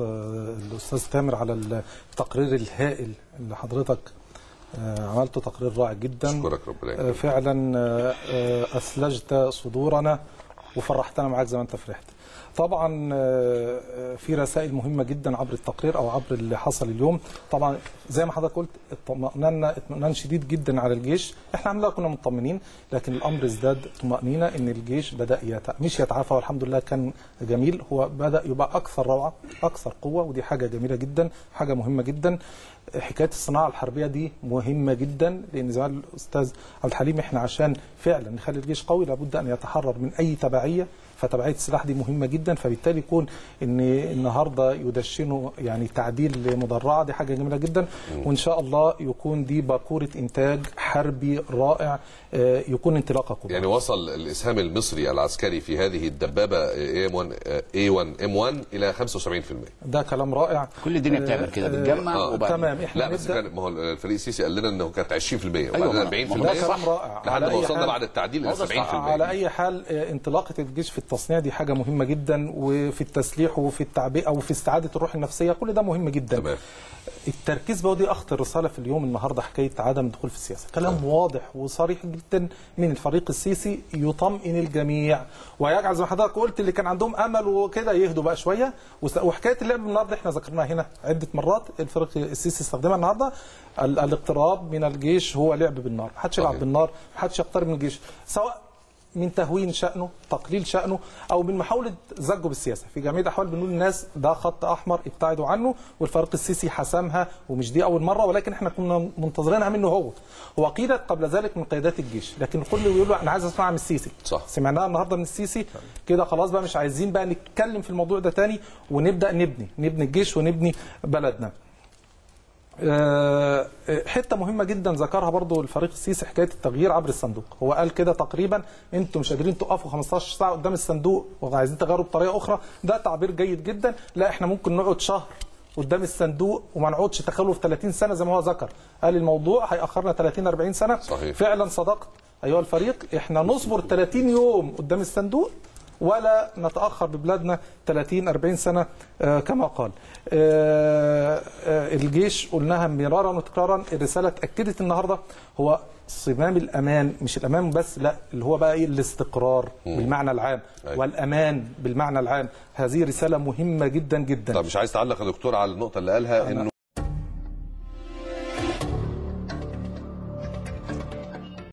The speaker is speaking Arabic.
الأستاذ تامر على التقرير الهائل اللي حضرتك عملته، تقرير رائع جدا. أشكرك ربنا يكرمك. فعلا أثلجت صدورنا وفرحتنا معاك زي ما أنت فرحت. طبعا في رسائل مهمة جدا عبر التقرير أو عبر اللي حصل اليوم. طبعا زي ما حضرتك قلت اطمئنان شديد جدا على الجيش. احنا عملنا كنا مطمنين، لكن الأمر ازداد طمأنينة إن الجيش بدأ مش يتعافى، والحمد لله كان جميل. هو بدأ يبقى أكثر روعة أكثر قوة، ودي حاجة جميلة جدا، حاجة مهمة جدا. حكاية الصناعة الحربية دي مهمة جدا، لأن زي ما الأستاذ عبد الحليم احنا عشان فعلا نخلي الجيش قوي لابد أن يتحرر من أي تبعية، فتبعية السلاح دي مهمة جدا. فبالتالي يكون ان النهارده يدشنوا يعني تعديل مدرعة، دي حاجة جميلة جدا. وان شاء الله يكون دي باكورة انتاج حربي رائع، يكون انطلاقة كبرى. يعني وصل الاسهام المصري العسكري في هذه الدبابة A1M1 الى 75%. ده كلام رائع. كل الدنيا بتعمل كده، بتجمع تمام. احنا لا بس كان، ما هو الفريق السيسي قال لنا انه كانت 20% وبعدين 40%. ده كلام رائع لحد ما وصلنا بعد التعديل الى 70%. على اي حال انطلاقة الجيش في التصنيع دي حاجة مهمة جدا، وفي التسليح وفي التعبئة وفي استعادة الروح النفسية، كل ده مهم جدا. تمام. التركيز بقى، دي اخطر رسالة في اليوم النهارده، حكاية عدم الدخول في السياسة. كلام واضح وصريح جدا من الفريق السيسي يطمئن الجميع ويجعل زي ما حضرتك قلت اللي كان عندهم امل وكده يهدوا بقى شوية. وحكاية اللعب النهارده احنا ذكرناها هنا عدة مرات، الفريق السيسي استخدمها النهارده. الاقتراب من الجيش هو لعب بالنار، ما حدش يلعب بالنار، ما حدش يقترب من الجيش، سواء من تهوين شأنه، تقليل شأنه، أو من محاولة زجه بالسياسة. في جميع الأحوال بنقول للناس ده خط أحمر ابتعدوا عنه، والفريق السيسي حسمها، ومش دي أول مرة، ولكن احنا كنا منتظرينها منه هو قيلت قبل ذلك من قيادات الجيش، لكن الكل بيقول له أنا عايز أسمعها من السيسي. صح. سمعناها النهارده من السيسي كده، خلاص بقى مش عايزين بقى نتكلم في الموضوع ده تاني، ونبدأ نبني الجيش ونبني بلدنا. حته مهمه جدا ذكرها برضو الفريق السيسي، حكايه التغيير عبر الصندوق. هو قال كده تقريبا انتم مش قادرين تقفوا 15 ساعه قدام الصندوق وعايزين تغيروا بطريقه اخرى. ده تعبير جيد جدا. لا، احنا ممكن نقعد شهر قدام الصندوق وما نقعدش تخلوا في 30 سنه زي ما هو ذكر. قال الموضوع هيأخرنا 30 40 سنه. صحيح. فعلا صدقت ايها الفريق، احنا نصبر 30 يوم قدام الصندوق ولا نتأخر ببلادنا 30 40 سنة كما قال. الجيش قلناها مرارا وتكرارا، الرسالة اتأكدت النهاردة هو صمام الأمان، مش الأمان بس، لا، اللي هو بقى إيه، الاستقرار بالمعنى العام والأمان بالمعنى العام. هذه رسالة مهمة جدا جدا. طب مش عايز تعلق يا دكتور على النقطة اللي قالها انه